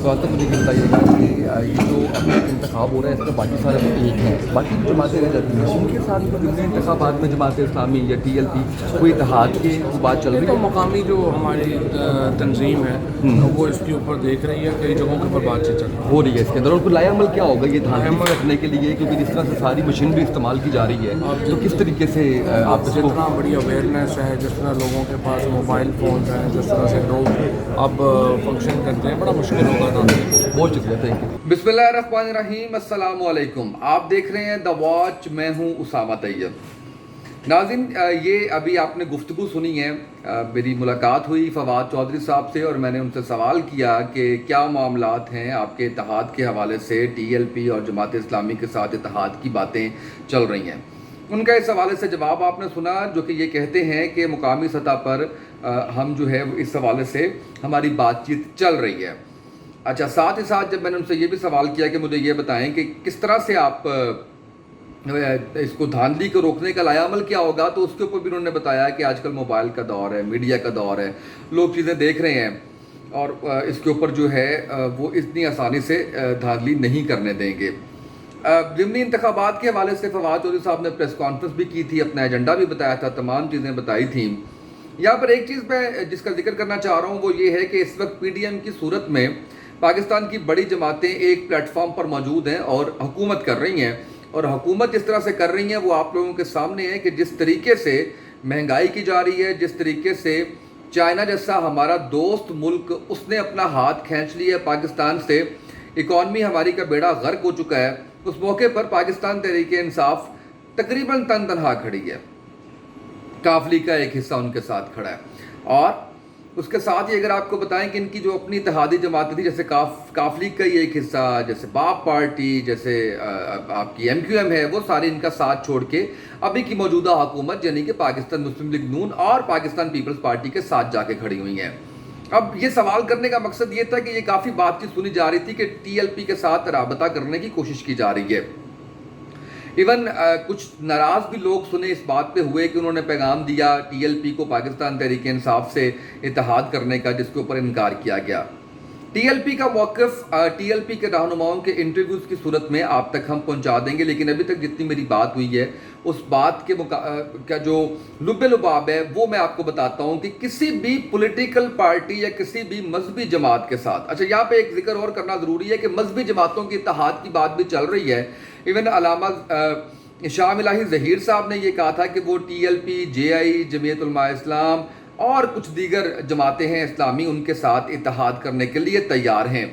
सवाल तो मुझे ये बताइएगा कि ये जो अपना इंतखाब हो रहा है इसमें बाकी सारे तो एक हैं, बाकी जो जमातें रह जाती हैं उनके साथ ज़िमनी इंतखाबात में जमात इस्लामी या TLP कोई इत्तेहाद की बात चल रही देखो है। मकामी जो हमारी तंजीम है वो इसके ऊपर देख रही है, कई जगहों के ऊपर बातचीत चल रही है। हो रही है इसके अंदर, और कोई लाया अमल क्या होगा ये धांधली से रखने के लिए, क्योंकि जिस तरह से सारी मशीनरी इस्तेमाल की जा रही है तो किस तरीके से आप इसको जितना बड़ी अवेयरनेस है, जिस तरह लोगों के पास मोबाइल फ़ोन हैं, जिस तरह से लोग अब फंक्शन करते हैं, बड़ा मुश्किल होगा था। बहुत शुक्रिया, थैंक यू। बिस्मिल्लाहिर्रहमानिर्रहीम, अस्सलाम वालेकुम। आप देख रहे हैं द वॉच, मैं हूं उसामा तैयब। नाज़रीन, ये अभी आपने गुफ्तगू सुनी है, मेरी मुलाकात हुई फवाद चौधरी साहब से और मैंने उनसे सवाल किया कि क्या मामलात हैं आपके इत्तेहाद के हवाले से, TLP और जमात इस्लामी के साथ इत्तेहाद की बातें चल रही हैं। उनका इस हवाले से जवाब आपने सुना, जो कि ये कहते हैं कि मुकामी सतह पर हम जो है इस हवाले से हमारी बातचीत चल रही है। अच्छा, साथ ही साथ जब मैंने उनसे ये भी सवाल किया कि मुझे ये बताएं कि किस तरह से आप इसको धांधली को रोकने का लाया अमल क्या होगा, तो उसके ऊपर भी उन्होंने बताया कि आजकल मोबाइल का दौर है, मीडिया का दौर है, लोग चीज़ें देख रहे हैं और इसके ऊपर जो है वो इतनी आसानी से धांधली नहीं करने देंगे। ज़िमनी इंतखाबात के हवाले से फवाद चौधरी साहब ने प्रेस कॉन्फ्रेंस भी की थी, अपना एजेंडा भी बताया था, तमाम चीज़ें बताई थी। यहाँ पर एक चीज़ मैं जिसका जिक्र करना चाह रहा हूँ वो ये है कि इस वक्त PDM की सूरत में पाकिस्तान की बड़ी जमातें एक प्लेटफॉर्म पर मौजूद हैं और हुकूमत कर रही हैं, और हुकूमत जिस तरह से कर रही है वो आप लोगों के सामने है कि जिस तरीके से महंगाई की जा रही है, जिस तरीके से चाइना जैसा हमारा दोस्त मुल्क उसने अपना हाथ खींच लिया है पाकिस्तान से, इकॉनमी हमारी का बेड़ा गर्क हो चुका है। उस मौके पर पाकिस्तान तहरीक इंसाफ तकरीबन तन तनहा खड़ी है, काफली का एक हिस्सा उनके साथ खड़ा है। और उसके साथ ही अगर आपको बताएं कि इनकी जो अपनी इत्तेहादी जमातें थी, जैसे काफली का ही एक हिस्सा, जैसे बाप पार्टी, जैसे आपकी MQM है, वो सारी इनका साथ छोड़ के अभी की मौजूदा हुकूमत यानी कि पाकिस्तान मुस्लिम लीग नून और पाकिस्तान पीपल्स पार्टी के साथ जाके खड़ी हुई हैं। अब ये सवाल करने का मकसद ये था कि ये काफ़ी बातचीत सुनी जा रही थी कि TLP के साथ राबता करने की कोशिश की जा रही है। इवन कुछ नाराज़ भी लोग सुने इस बात पे हुए कि उन्होंने पैगाम दिया TLP को पाकिस्तान तहरीक इंसाफ से इत्तेहाद करने का, जिसके ऊपर इनकार किया गया। TLP का मौक़िफ़ TLP के रहनुमाओं के इंटरव्यूज़ की सूरत में आप तक हम पहुंचा देंगे, लेकिन अभी तक जितनी मेरी बात हुई है उस बात के का जो लुब्बे लुबाब है वो मैं आपको बताता हूं कि किसी भी पॉलिटिकल पार्टी या किसी भी मजहबी जमात के साथ, अच्छा यहाँ पे एक जिक्र और करना ज़रूरी है कि मजहबी जमातों की इत्तेहाद की बात भी चल रही है। इवन अलामा शाह इलाही ज़हीर साहब ने ये कहा था कि वो TLP, JI, जमीयत उलमा इस्लाम और कुछ दीगर जमातें हैं इस्लामी, उनके साथ इत्तेहाद करने के लिए तैयार हैं।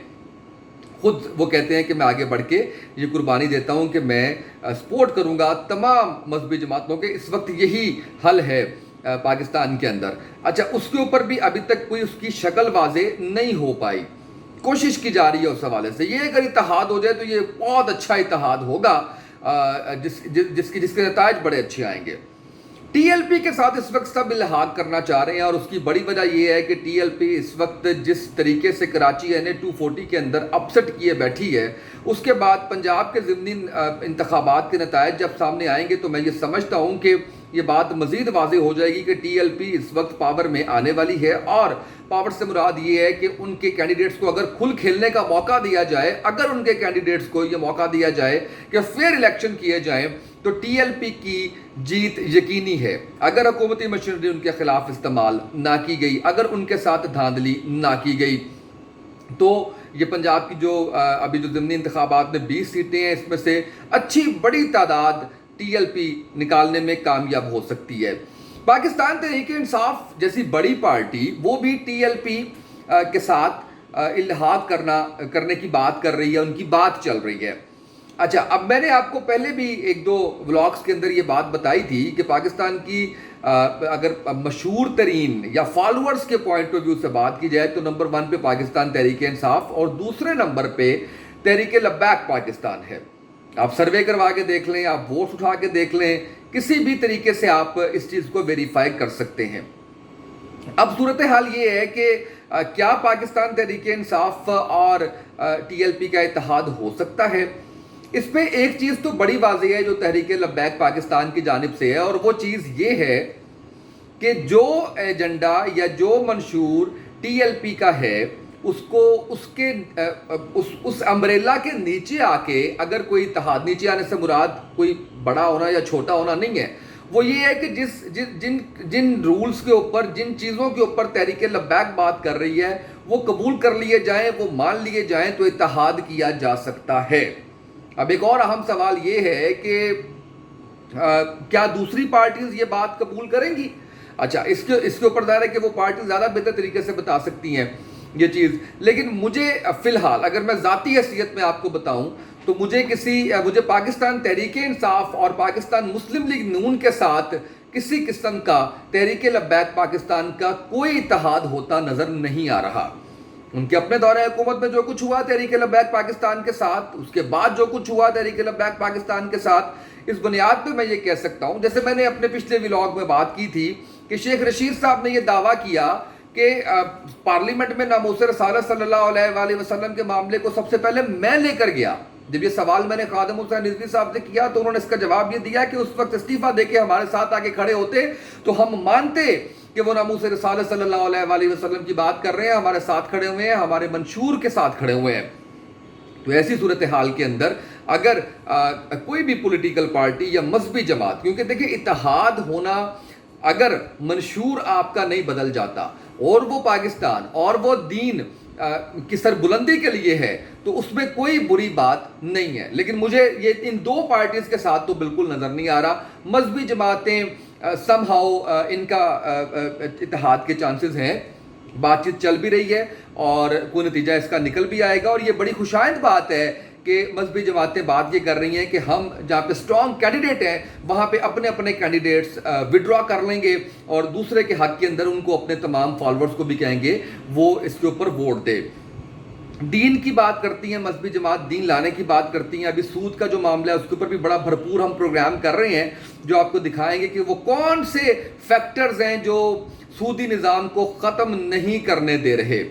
खुद वो कहते हैं कि मैं आगे बढ़ के ये कुर्बानी देता हूँ कि मैं सपोर्ट करूँगा तमाम मजहबी जमातों के, इस वक्त यही हल है पाकिस्तान के अंदर। अच्छा, उसके ऊपर भी अभी तक कोई उसकी शक्ल वाजे नहीं हो पाई, कोशिश की जा रही है उस हवाले से। ये अगर इत्तेहाद हो जाए तो ये बहुत अच्छा इत्तेहाद होगा, जिसके नतायज बड़े अच्छे आएंगे। TLP के साथ इस वक्त सब इल्हाक करना चाह रहे हैं और उसकी बड़ी वजह यह है कि TLP इस वक्त जिस तरीके से कराची NA-240 के अंदर अपसेट किए बैठी है, उसके बाद पंजाब के ज़िमनी इंतखाबात के नतायज जब सामने आएंगे तो मैं ये समझता हूँ कि ये बात मज़ीद वाज़ेह हो जाएगी कि TLP इस वक्त पावर में आने वाली है। और पावर से मुराद ये है कि उनके कैंडिडेट्स को अगर खुल खेलने का मौका दिया जाए, अगर उनके कैंडिडेट्स को ये मौका दिया जाए कि फेयर इलेक्शन किए जाएँ तो TLP की जीत यकीनी है। अगर हुकूमती मशीनरी उनके खिलाफ इस्तेमाल ना की गई, अगर उनके साथ धांधली ना की गई, तो ये पंजाब की जो अभी जो ज़िमनी इंतखाबात में 20 सीटें हैं, इसमें से अच्छी बड़ी तादाद TLP निकालने में कामयाब हो सकती है। पाकिस्तान तहरीक इंसाफ जैसी बड़ी पार्टी वो भी TLP के साथ इल्हाक करने की बात कर रही है, उनकी बात चल रही है। अच्छा, अब मैंने आपको पहले भी एक दो व्लॉग्स के अंदर ये बात बताई थी कि पाकिस्तान की अगर मशहूर तरीन या फॉलोअर्स के पॉइंट ऑफ व्यू से बात की जाए तो नंबर 1 पे पाकिस्तान तहरीक इंसाफ और दूसरे नंबर पे तहरीक लब्बैक पाकिस्तान है। आप सर्वे करवा के देख लें, आप वोट उठा के देख लें, किसी भी तरीके से आप इस चीज़ को वेरीफाई कर सकते हैं। अब सूरत हाल ये है कि क्या पाकिस्तान तहरीक इंसाफ और TLP का इत्तेहाद हो सकता है? इस पे एक चीज़ तो बड़ी वाज़ेह है जो तहरीक लब्बैक पाकिस्तान की जानिब से है, और वो चीज़ ये है कि जो एजेंडा या जो मंशूर TLP का है اس کو اس امبریلا کے نیچے آ کے اگر کوئی اتحاد، نیچے آنے سے مراد کوئی بڑا ہونا یا چھوٹا ہونا نہیں ہے، وہ یہ ہے کہ جن رولز کے اوپر، جن چیزوں کے اوپر تحریک لبیک بات کر رہی ہے وہ قبول کر لیے جائیں، وہ مان لیے جائیں تو اتحاد کیا جا سکتا ہے۔ اب ایک اور اہم سوال یہ ہے کہ کیا دوسری پارٹیز یہ بات قبول کریں گی؟ اچھا، اس کے اوپر ظاہر ہے کہ وہ پارٹی زیادہ بہتر طریقے سے بتا سکتی ہیں یہ چیز، لیکن مجھے فی الحال اگر میں ذاتی حیثیت میں آپ کو بتاؤں تو مجھے پاکستان تحریک انصاف اور پاکستان مسلم لیگ نون کے ساتھ کسی قسم کا تحریک لبیک پاکستان کا کوئی اتحاد ہوتا نظر نہیں آ رہا۔ ان کے اپنے دورہ حکومت میں جو کچھ ہوا تحریک لبیک پاکستان کے ساتھ، اس کے بعد جو کچھ ہوا تحریک لبیک پاکستان کے ساتھ، اس بنیاد پہ میں یہ کہہ سکتا ہوں، جیسے میں نے اپنے پچھلے ولاگ میں بات کی تھی کہ شیخ رشید صاحب نے یہ دعویٰ کیا کہ پارلیمنٹ میں ناموس رسالت صلی اللہ علیہ وآلہ وسلم کے معاملے کو سب سے پہلے میں لے کر گیا۔ جب یہ سوال میں نے خادم حسین رضوی صاحب سے کیا تو انہوں نے اس کا جواب یہ دیا کہ اس وقت استعفیٰ دے کے ہمارے ساتھ آگے کھڑے ہوتے تو ہم مانتے کہ وہ ناموس رسالت صلی اللہ علیہ وآلہ وسلم کی بات کر رہے ہیں، ہمارے ساتھ کھڑے ہوئے ہیں، ہمارے منشور کے ساتھ کھڑے ہوئے ہیں۔ تو ایسی صورتحال کے اندر اگر کوئی بھی پولیٹیکل پارٹی یا مذہبی جماعت، کیونکہ دیکھیں اتحاد ہونا اگر منشور آپ کا نہیں بدل جاتا اور وہ پاکستان اور وہ دین کی سربلندی کے لیے ہے تو اس میں کوئی بری بات نہیں ہے، لیکن مجھے یہ ان دو پارٹیز کے ساتھ تو بالکل نظر نہیں آ رہا۔ مذہبی جماعتیں سم ہاؤ ان کا اتحاد کے چانسز ہیں، بات چیت چل بھی رہی ہے اور کوئی نتیجہ اس کا نکل بھی آئے گا، اور یہ بڑی خوشائند بات ہے کہ مذہبی جماعتیں بات یہ کر رہی ہیں کہ ہم جہاں پہ اسٹرانگ کینڈیڈیٹ ہیں وہاں پہ اپنے اپنے کینڈیڈیٹس وڈرا کر لیں گے اور دوسرے کے حق کے اندر ان کو اپنے تمام فالوورز کو بھی کہیں گے وہ اس کے اوپر ووٹ دے۔ دین کی بات کرتی ہیں مذہبی جماعت، دین لانے کی بات کرتی ہیں۔ ابھی سود کا جو معاملہ ہے اس کے اوپر بھی بڑا بھرپور ہم پروگرام کر رہے ہیں جو آپ کو دکھائیں گے کہ وہ کون سے فیکٹرز ہیں جو سودی نظام کو ختم نہیں کرنے دے رہے،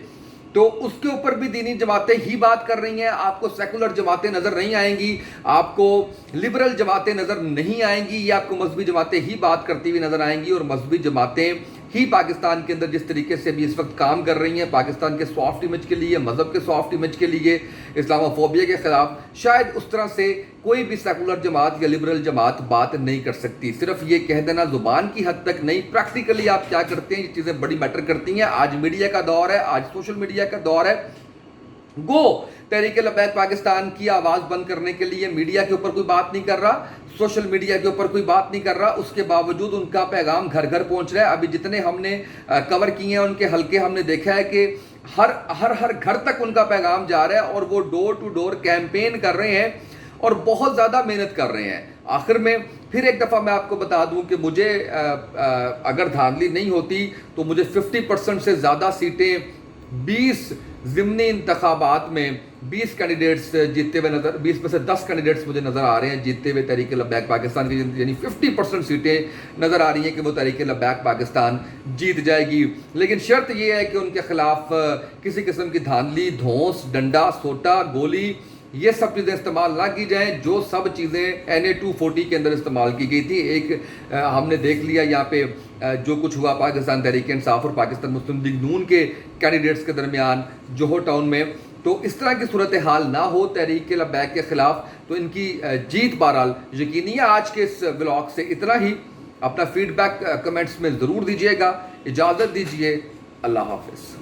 تو اس کے اوپر بھی دینی جماعتیں ہی بات کر رہی ہیں۔ آپ کو سیکولر جماعتیں نظر نہیں آئیں گی، آپ کو لبرل جماعتیں نظر نہیں آئیں گی، یہ آپ کو مذہبی جماعتیں ہی بات کرتی ہوئی نظر آئیں گی، اور مذہبی جماعتیں ہی پاکستان کے اندر جس طریقے سے بھی اس وقت کام کر رہی ہیں پاکستان کے سافٹ امیج کے لیے، مذہب کے سافٹ امیج کے لیے، اسلامو فوبیا کے خلاف، شاید اس طرح سے کوئی بھی سیکولر جماعت یا لبرل جماعت بات نہیں کر سکتی۔ صرف یہ کہہ دینا زبان کی حد تک نہیں، پریکٹیکلی آپ کیا کرتے ہیں یہ چیزیں بڑی میٹر کرتی ہیں۔ آج میڈیا کا دور ہے، آج سوشل میڈیا کا دور ہے، گو تحریک لبیک پاکستان کی آواز بند کرنے کے لیے میڈیا کے اوپر کوئی بات نہیں کر رہا، سوشل میڈیا کے اوپر کوئی بات نہیں کر رہا، اس کے باوجود ان کا پیغام گھر گھر پہنچ رہا ہے۔ ابھی جتنے ہم نے کور کیے ہیں ان کے حلقے ہم نے دیکھا ہے کہ ہر گھر تک ان کا پیغام جا رہا ہے اور وہ ڈور ٹو ڈور کیمپین کر رہے ہیں اور بہت زیادہ محنت کر رہے ہیں۔ آخر میں پھر ایک دفعہ میں آپ کو بتا دوں کہ مجھے اگر دھاندلی نہیں ہوتی تو مجھے 50% سے زیادہ سیٹیں 20 ضمنی انتخابات میں 20 کینڈیڈیٹس جیتتے ہوئے 20 میں سے 10 کینڈیڈیٹس مجھے نظر آ رہے ہیں جیتتے ہوئے تحریک لبیک پاکستان کی، یعنی 50% سیٹیں نظر آ رہی ہیں کہ وہ تحریک لبیک پاکستان جیت جائے گی۔ لیکن شرط یہ ہے کہ ان کے خلاف کسی قسم کی دھاندلی، دھونس، ڈنڈا، سوٹا، گولی، یہ سب چیزیں استعمال نہ کی جائیں جو سب چیزیں NA-240 کے اندر استعمال کی گئی تھی۔ ایک ہم نے دیکھ لیا یہاں پہ جو کچھ ہوا پاکستان تحریک انصاف اور پاکستان مسلم لیگ نون کے کینڈیڈیٹس کے درمیان جوہر ٹاؤن میں، تو اس طرح کی صورتحال نہ ہو تحریک لبیک کے خلاف، تو ان کی جیت بہرحال یقینی ہے۔ آج کے اس ولاگ سے اتنا ہی، اپنا فیڈ بیک کمنٹس میں ضرور دیجیے گا۔ اجازت دیجیے، اللہ حافظ۔